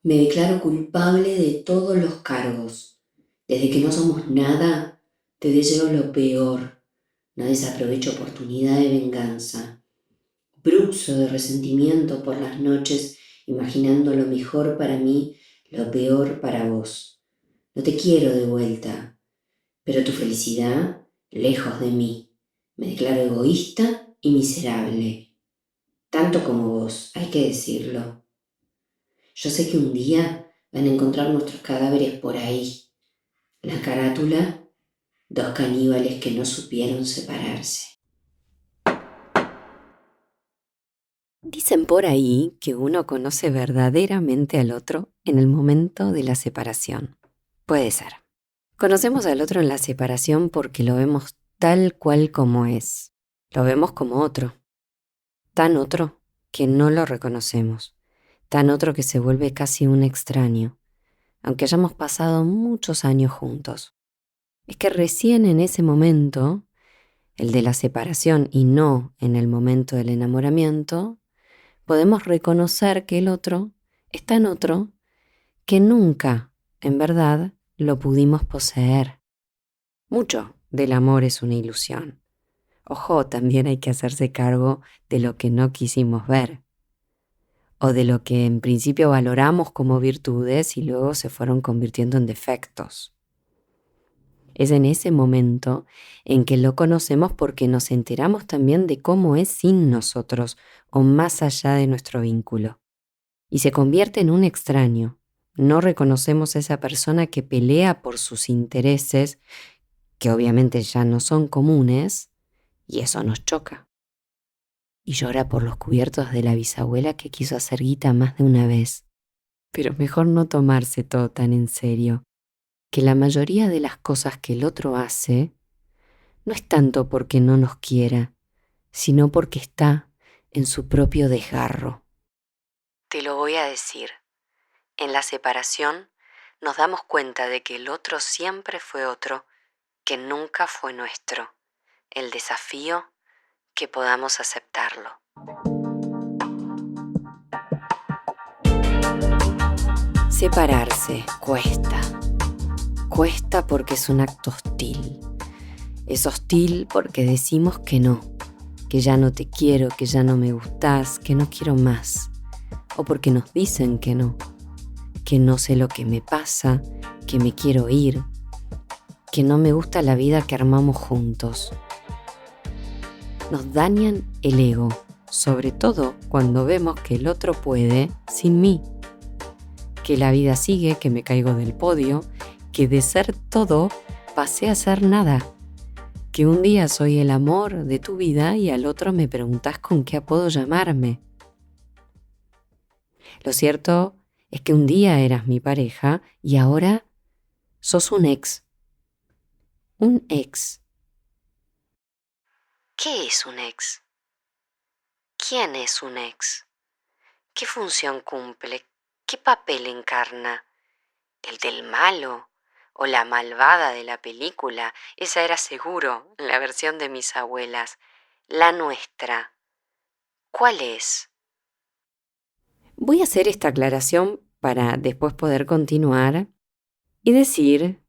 Me declaro culpable de todos los cargos. Desde que no somos nada, te deseo lo peor. No desaprovecho oportunidad de venganza. Bruxo de resentimiento por las noches, imaginando lo mejor para mí, lo peor para vos. No te quiero de vuelta, pero tu felicidad, lejos de mí. Me declaro egoísta y miserable. Tanto como vos, hay que decirlo. Yo sé que un día van a encontrar nuestros cadáveres por ahí. La carátula, dos caníbales que no supieron separarse. Dicen por ahí que uno conoce verdaderamente al otro en el momento de la separación. Puede ser. Conocemos al otro en la separación porque lo vemos tal cual como es. Lo vemos como otro. Tan otro que no lo reconocemos. Tan otro que se vuelve casi un extraño, aunque hayamos pasado muchos años juntos. Es que recién en ese momento, el de la separación y no en el momento del enamoramiento, podemos reconocer que el otro es tan otro que nunca, en verdad, lo pudimos poseer. Mucho del amor es una ilusión. Ojo, también hay que hacerse cargo de lo que no quisimos ver, o de lo que en principio valoramos como virtudes y luego se fueron convirtiendo en defectos. Es en ese momento en que lo conocemos porque nos enteramos también de cómo es sin nosotros o más allá de nuestro vínculo. Y se convierte en un extraño. No reconocemos a esa persona que pelea por sus intereses, que obviamente ya no son comunes, y eso nos choca. Y llora por los cubiertos de la bisabuela que quiso hacer guita más de una vez. Pero mejor no tomarse todo tan en serio, que la mayoría de las cosas que el otro hace no es tanto porque no nos quiera, sino porque está en su propio desgarro. Te lo voy a decir. En la separación nos damos cuenta de que el otro siempre fue otro, que nunca fue nuestro. El desafío, que podamos aceptarlo. Separarse cuesta. Cuesta porque es un acto hostil. Es hostil porque decimos que no, que ya no te quiero, que ya no me gustás, que no quiero más. O porque nos dicen que no sé lo que me pasa, que me quiero ir, que no me gusta la vida que armamos juntos. Nos dañan el ego, sobre todo cuando vemos que el otro puede sin mí, que la vida sigue, que me caigo del podio, que de ser todo pasé a ser nada, que un día soy el amor de tu vida y al otro me preguntás con qué apodo llamarme. Lo cierto es que un día eras mi pareja y ahora sos un ex. Un ex. ¿Qué es un ex? ¿Quién es un ex? ¿Qué función cumple? ¿Qué papel encarna? ¿El del malo? ¿O la malvada de la película? Esa era seguro la versión de mis abuelas. La nuestra. ¿Cuál es? Voy a hacer esta aclaración para después poder continuar y decir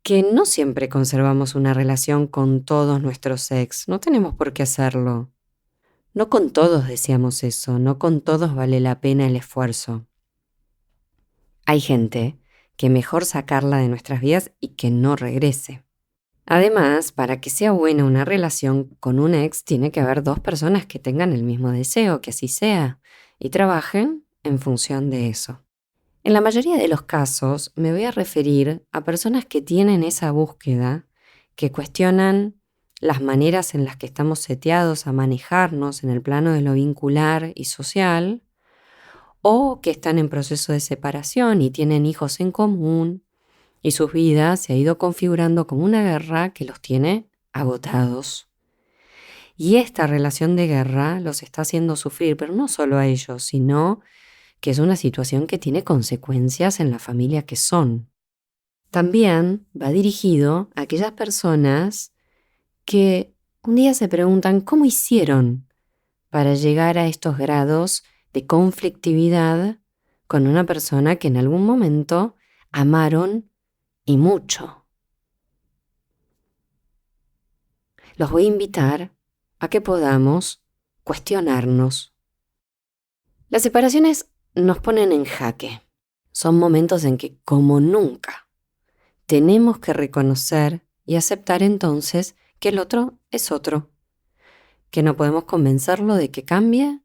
que no siempre conservamos una relación con todos nuestros ex. No tenemos por qué hacerlo. No con todos deseamos eso, no con todos vale la pena el esfuerzo. Hay gente que mejor sacarla de nuestras vidas y que no regrese. Además, para que sea buena una relación con un ex, tiene que haber dos personas que tengan el mismo deseo, que así sea, y trabajen en función de eso. En la mayoría de los casos, me voy a referir a personas que tienen esa búsqueda, que cuestionan las maneras en las que estamos seteados a manejarnos en el plano de lo vincular y social, o que están en proceso de separación y tienen hijos en común, y sus vidas se ha ido configurando como una guerra que los tiene agotados. Y esta relación de guerra los está haciendo sufrir, pero no solo a ellos, sino que es una situación que tiene consecuencias en la familia que son. También va dirigido a aquellas personas que un día se preguntan cómo hicieron para llegar a estos grados de conflictividad con una persona que en algún momento amaron y mucho. Los voy a invitar a que podamos cuestionarnos. Las separaciones nos ponen en jaque. Son momentos en que, como nunca, tenemos que reconocer y aceptar entonces que el otro es otro, que no podemos convencerlo de que cambie,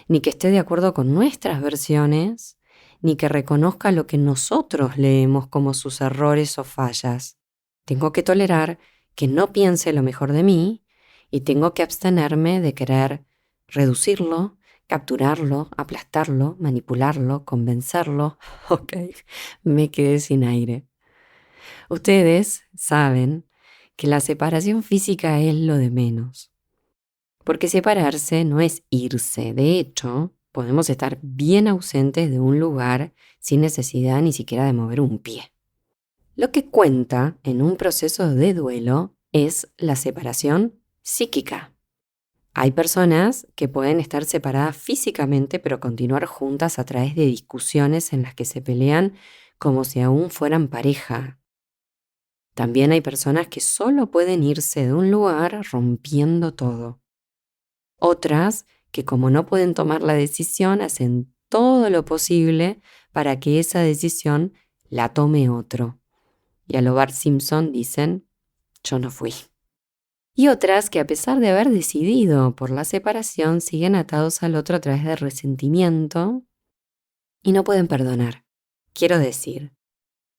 ni que esté de acuerdo con nuestras versiones, ni que reconozca lo que nosotros leemos como sus errores o fallas. Tengo que tolerar que no piense lo mejor de mí y tengo que abstenerme de querer reducirlo, capturarlo, aplastarlo, manipularlo, convencerlo. Ok, me quedé sin aire. Ustedes saben que la separación física es lo de menos. Porque separarse no es irse. De hecho, podemos estar bien ausentes de un lugar sin necesidad ni siquiera de mover un pie. Lo que cuenta en un proceso de duelo es la separación psíquica. Hay personas que pueden estar separadas físicamente pero continuar juntas a través de discusiones en las que se pelean como si aún fueran pareja. También hay personas que solo pueden irse de un lugar rompiendo todo. Otras que como no pueden tomar la decisión hacen todo lo posible para que esa decisión la tome otro. Y a lo Bart Simpson dicen, yo no fui. Y otras que a pesar de haber decidido por la separación siguen atados al otro a través de resentimiento y no pueden perdonar. Quiero decir,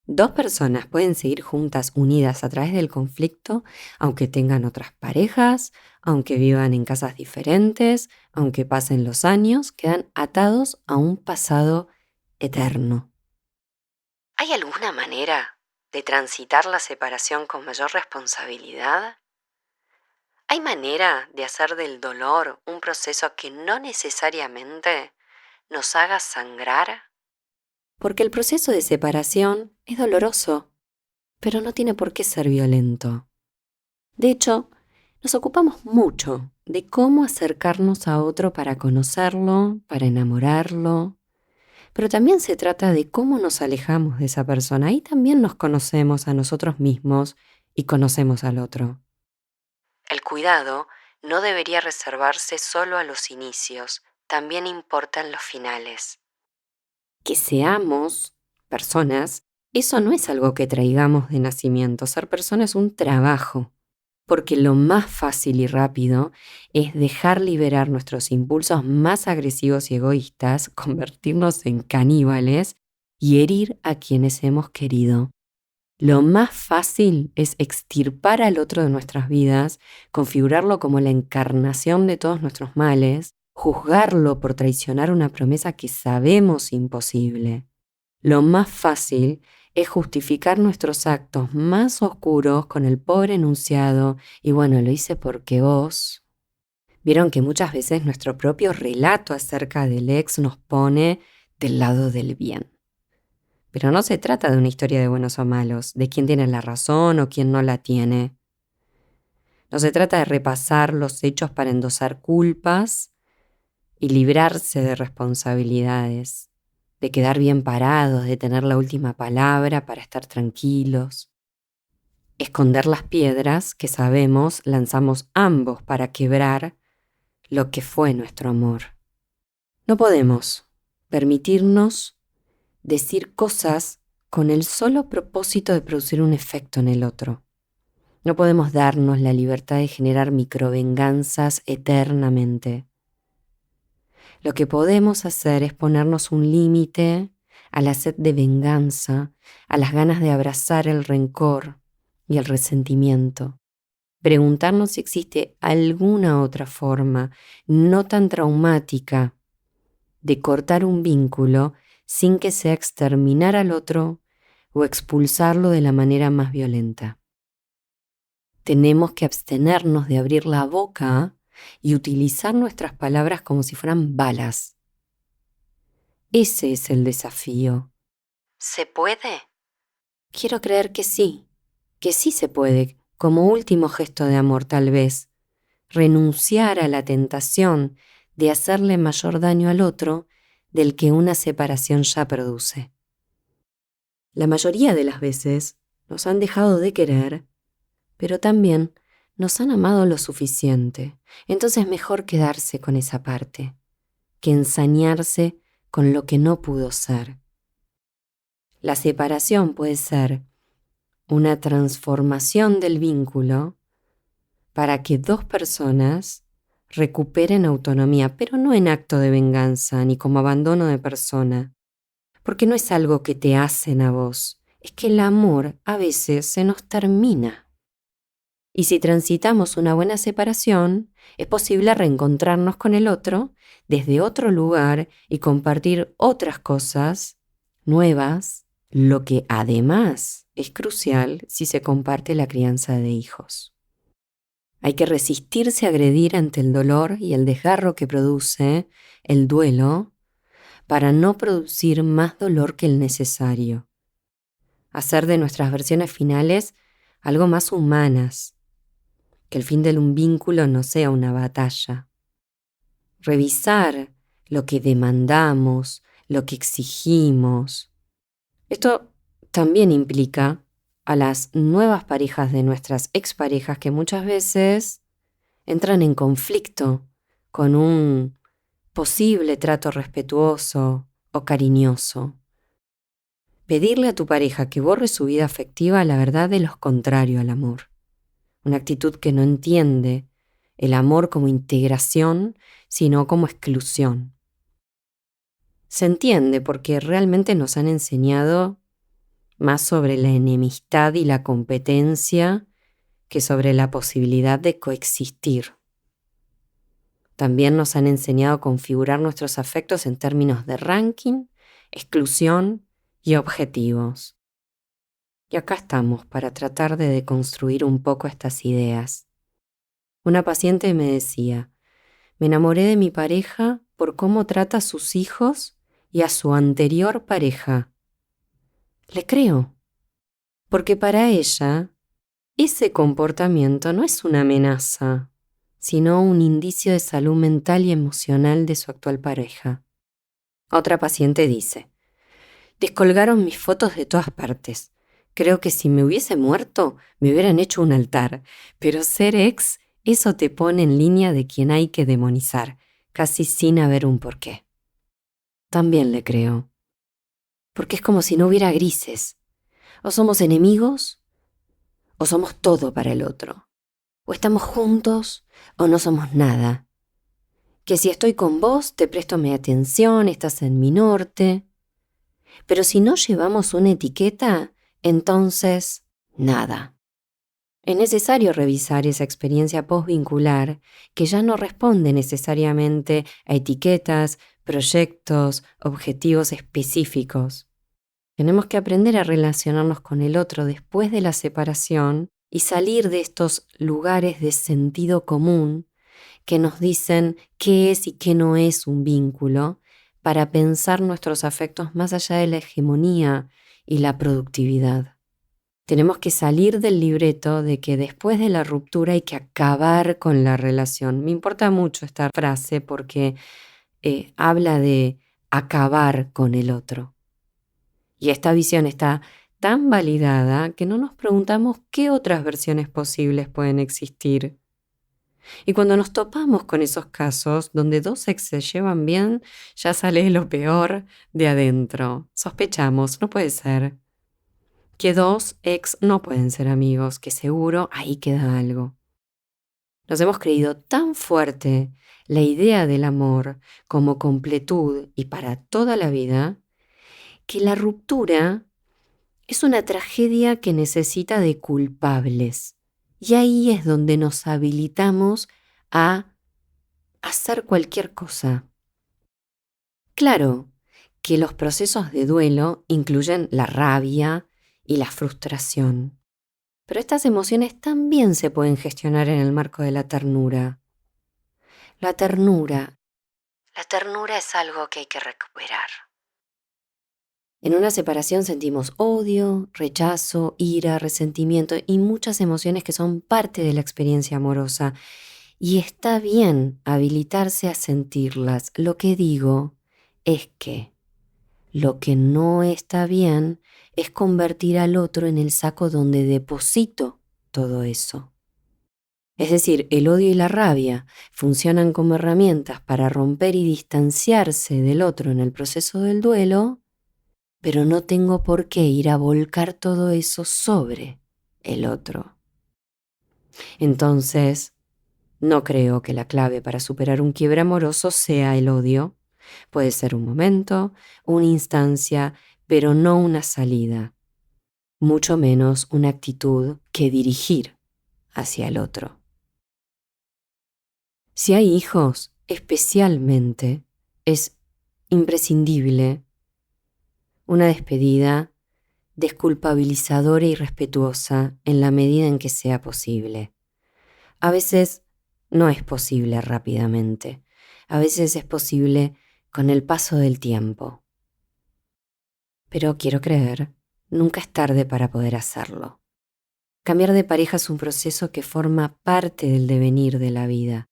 dos personas pueden seguir juntas unidas a través del conflicto aunque tengan otras parejas, aunque vivan en casas diferentes, aunque pasen los años, quedan atados a un pasado eterno. ¿Hay alguna manera de transitar la separación con mayor responsabilidad? ¿Hay manera de hacer del dolor un proceso que no necesariamente nos haga sangrar? Porque el proceso de separación es doloroso, pero no tiene por qué ser violento. De hecho, nos ocupamos mucho de cómo acercarnos a otro para conocerlo, para enamorarlo, pero también se trata de cómo nos alejamos de esa persona. Ahí también nos conocemos a nosotros mismos y conocemos al otro. El cuidado no debería reservarse solo a los inicios, también importan los finales. Que seamos personas, eso no es algo que traigamos de nacimiento. Ser persona es un trabajo, porque lo más fácil y rápido es dejar liberar nuestros impulsos más agresivos y egoístas, convertirnos en caníbales y herir a quienes hemos querido. Lo más fácil es extirpar al otro de nuestras vidas, configurarlo como la encarnación de todos nuestros males, juzgarlo por traicionar una promesa que sabemos imposible. Lo más fácil es justificar nuestros actos más oscuros con el pobre enunciado y bueno, lo hice porque vos. Vieron que muchas veces nuestro propio relato acerca del ex nos pone del lado del bien. Pero no se trata de una historia de buenos o malos, de quién tiene la razón o quién no la tiene. No se trata de repasar los hechos para endosar culpas y librarse de responsabilidades, de quedar bien parados, de tener la última palabra para estar tranquilos. Esconder las piedras que sabemos lanzamos ambos para quebrar lo que fue nuestro amor. No podemos permitirnos decir cosas con el solo propósito de producir un efecto en el otro. No podemos darnos la libertad de generar microvenganzas eternamente. Lo que podemos hacer es ponernos un límite a la sed de venganza, a las ganas de abrazar el rencor y el resentimiento. Preguntarnos si existe alguna otra forma no tan traumática de cortar un vínculo sin que sea exterminar al otro o expulsarlo de la manera más violenta. Tenemos que abstenernos de abrir la boca y utilizar nuestras palabras como si fueran balas. Ese es el desafío. ¿Se puede? Quiero creer que sí se puede, como último gesto de amor tal vez, renunciar a la tentación de hacerle mayor daño al otro del que una separación ya produce. La mayoría de las veces nos han dejado de querer, pero también nos han amado lo suficiente. Entonces mejor quedarse con esa parte que ensañarse con lo que no pudo ser. La separación puede ser una transformación del vínculo para que dos personas recuperen autonomía, pero no en acto de venganza ni como abandono de persona, porque no es algo que te hacen a vos, es que el amor a veces se nos termina. Y si transitamos una buena separación, es posible reencontrarnos con el otro desde otro lugar y compartir otras cosas nuevas, lo que además es crucial si se comparte la crianza de hijos. Hay que resistirse a agredir ante el dolor y el desgarro que produce el duelo para no producir más dolor que el necesario. Hacer de nuestras versiones finales algo más humanas, que el fin de un vínculo no sea una batalla. Revisar lo que demandamos, lo que exigimos. Esto también implica a las nuevas parejas de nuestras exparejas que muchas veces entran en conflicto con un posible trato respetuoso o cariñoso. Pedirle a tu pareja que borre su vida afectiva, la verdad, es lo contrario al amor. Una actitud que no entiende el amor como integración, sino como exclusión. Se entiende porque realmente nos han enseñado más sobre la enemistad y la competencia que sobre la posibilidad de coexistir. También nos han enseñado a configurar nuestros afectos en términos de ranking, exclusión y objetivos. Y acá estamos para tratar de deconstruir un poco estas ideas. Una paciente me decía, me enamoré de mi pareja por cómo trata a sus hijos y a su anterior pareja. Le creo, porque para ella ese comportamiento no es una amenaza, sino un indicio de salud mental y emocional de su actual pareja. Otra paciente dice, descolgaron mis fotos de todas partes. Creo que si me hubiese muerto, me hubieran hecho un altar, pero ser ex, eso te pone en línea de quien hay que demonizar, casi sin haber un porqué. También le creo, porque es como si no hubiera grises. O somos enemigos, o somos todo para el otro. O estamos juntos, o no somos nada. Que si estoy con vos, te presto mi atención, estás en mi norte. Pero si no llevamos una etiqueta, entonces nada. Es necesario revisar esa experiencia postvincular que ya no responde necesariamente a etiquetas, proyectos, objetivos específicos. Tenemos que aprender a relacionarnos con el otro después de la separación y salir de estos lugares de sentido común que nos dicen qué es y qué no es un vínculo para pensar nuestros afectos más allá de la hegemonía y la productividad. Tenemos que salir del libreto de que después de la ruptura hay que acabar con la relación. Me importa mucho esta frase porque habla de acabar con el otro. Y esta visión está tan validada que no nos preguntamos qué otras versiones posibles pueden existir. Y cuando nos topamos con esos casos donde dos ex se llevan bien, ya sale lo peor de adentro. Sospechamos, no puede ser. Que dos ex no pueden ser amigos, que seguro ahí queda algo. Nos hemos creído tan fuerte la idea del amor como completud y para toda la vida, que la ruptura es una tragedia que necesita de culpables. Y ahí es donde nos habilitamos a hacer cualquier cosa. Claro que los procesos de duelo incluyen la rabia y la frustración. Pero estas emociones también se pueden gestionar en el marco de la ternura. La ternura es algo que hay que recuperar. En una separación sentimos odio, rechazo, ira, resentimiento y muchas emociones que son parte de la experiencia amorosa. Y está bien habilitarse a sentirlas. Lo que digo es que lo que no está bien es convertir al otro en el saco donde deposito todo eso. Es decir, el odio y la rabia funcionan como herramientas para romper y distanciarse del otro en el proceso del duelo, pero no tengo por qué ir a volcar todo eso sobre el otro. Entonces, no creo que la clave para superar un quiebre amoroso sea el odio. Puede ser un momento, una instancia, pero no una salida, mucho menos una actitud que dirigir hacia el otro. Si hay hijos, especialmente, es imprescindible una despedida desculpabilizadora y respetuosa en la medida en que sea posible. A veces no es posible rápidamente, a veces es posible con el paso del tiempo. Pero quiero creer, nunca es tarde para poder hacerlo. Cambiar de pareja es un proceso que forma parte del devenir de la vida,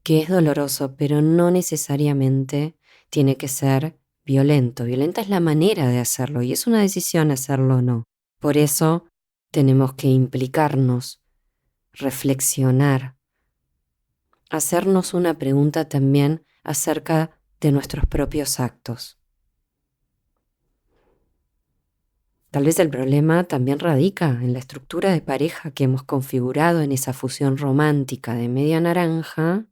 que es doloroso, pero no necesariamente tiene que ser violento. Violenta es la manera de hacerlo y es una decisión hacerlo o no. Por eso tenemos que implicarnos, reflexionar, hacernos una pregunta también acerca de nuestros propios actos. Tal vez el problema también radica en la estructura de pareja que hemos configurado en esa fusión romántica de media naranja,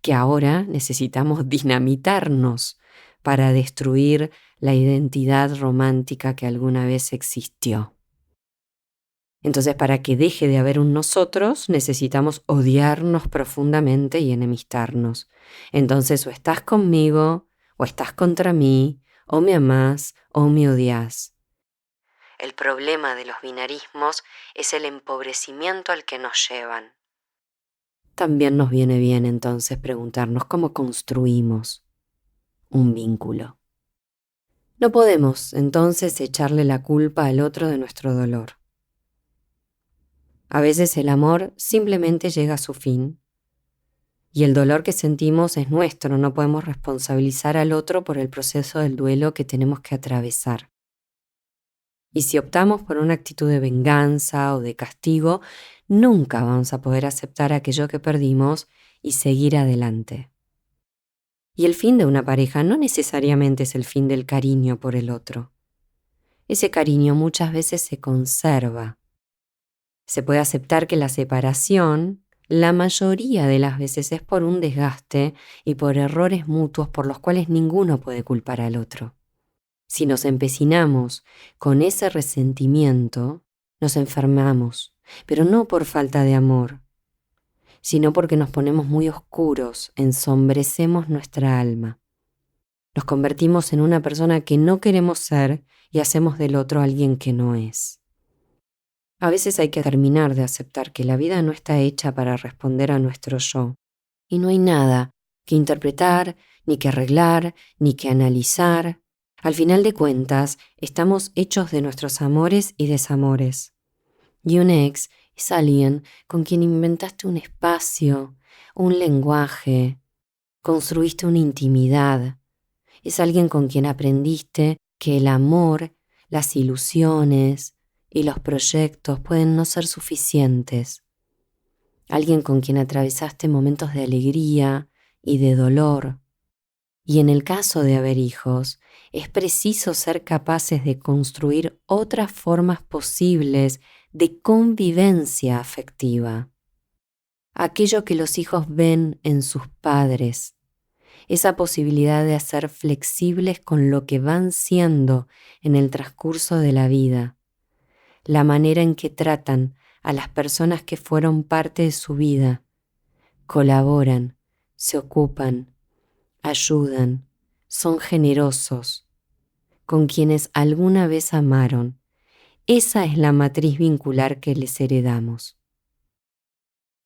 que ahora necesitamos dinamitarnos para destruir la identidad romántica que alguna vez existió. Entonces, para que deje de haber un nosotros, necesitamos odiarnos profundamente y enemistarnos. Entonces, o estás conmigo, o estás contra mí, o me amás, o me odias. El problema de los binarismos es el empobrecimiento al que nos llevan. También nos viene bien entonces preguntarnos cómo construimos un vínculo. No podemos entonces echarle la culpa al otro de nuestro dolor. A veces el amor simplemente llega a su fin y el dolor que sentimos es nuestro, no podemos responsabilizar al otro por el proceso del duelo que tenemos que atravesar. Y si optamos por una actitud de venganza o de castigo, nunca vamos a poder aceptar aquello que perdimos y seguir adelante. Y el fin de una pareja no necesariamente es el fin del cariño por el otro. Ese cariño muchas veces se conserva. Se puede aceptar que la separación, la mayoría de las veces, es por un desgaste y por errores mutuos por los cuales ninguno puede culpar al otro. Si nos empecinamos con ese resentimiento, nos enfermamos, pero no por falta de amor, sino porque nos ponemos muy oscuros, ensombrecemos nuestra alma. Nos convertimos en una persona que no queremos ser y hacemos del otro alguien que no es. A veces hay que terminar de aceptar que la vida no está hecha para responder a nuestro yo, y no hay nada que interpretar, ni que arreglar, ni que analizar. Al final de cuentas, estamos hechos de nuestros amores y desamores. Y un ex es alguien con quien inventaste un espacio, un lenguaje, construiste una intimidad. Es alguien con quien aprendiste que el amor, las ilusiones y los proyectos pueden no ser suficientes. Alguien con quien atravesaste momentos de alegría y de dolor. Y en el caso de haber hijos, es preciso ser capaces de construir otras formas posibles de convivencia afectiva. Aquello que los hijos ven en sus padres, esa posibilidad de ser flexibles con lo que van siendo en el transcurso de la vida, la manera en que tratan a las personas que fueron parte de su vida, colaboran, se ocupan, ayudan, son generosos, con quienes alguna vez amaron. Esa es la matriz vincular que les heredamos.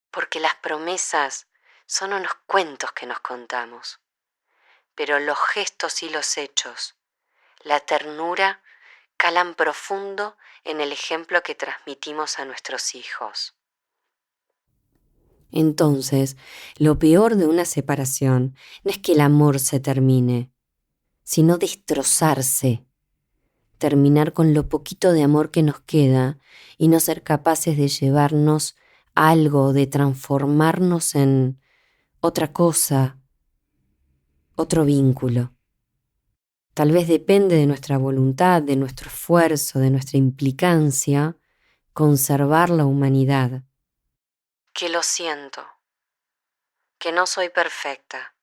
Porque las promesas son unos cuentos que nos contamos, pero los gestos y los hechos, la ternura, calan profundo en el ejemplo que transmitimos a nuestros hijos. Entonces, lo peor de una separación no es que el amor se termine, sino destrozarse, terminar con lo poquito de amor que nos queda y no ser capaces de llevarnos algo, de transformarnos en otra cosa, otro vínculo. Tal vez depende de nuestra voluntad, de nuestro esfuerzo, de nuestra implicancia, conservar la humanidad. Que lo siento, que no soy perfecta,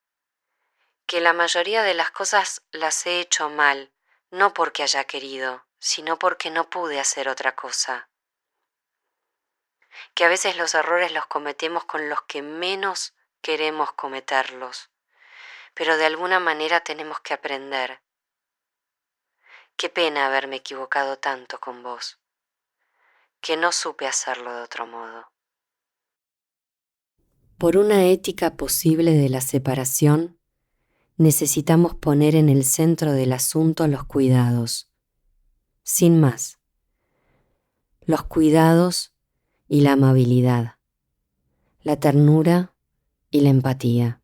que la mayoría de las cosas las he hecho mal, no porque haya querido, sino porque no pude hacer otra cosa. Que a veces los errores los cometemos con los que menos queremos cometerlos, pero de alguna manera tenemos que aprender. Qué pena haberme equivocado tanto con vos, que no supe hacerlo de otro modo. Por una ética posible de la separación, necesitamos poner en el centro del asunto los cuidados. Sin más. Los cuidados y la amabilidad, la ternura y la empatía.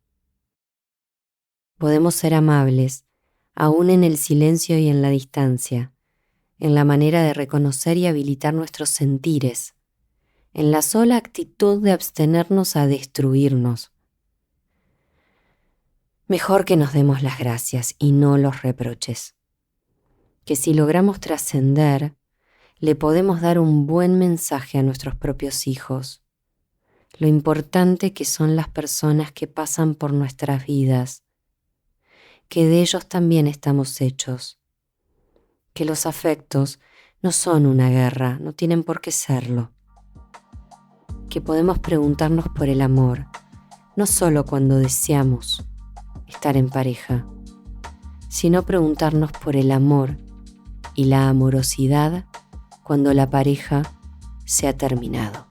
Podemos ser amables, aún en el silencio y en la distancia, en la manera de reconocer y habilitar nuestros sentires, en la sola actitud de abstenernos a destruirnos. Mejor que nos demos las gracias y no los reproches. Que si logramos trascender, le podemos dar un buen mensaje a nuestros propios hijos. Lo importante que son las personas que pasan por nuestras vidas, que de ellos también estamos hechos, que los afectos no son una guerra, no tienen por qué serlo, que podemos preguntarnos por el amor, no solo cuando deseamos estar en pareja, sino preguntarnos por el amor y la amorosidad cuando la pareja se ha terminado.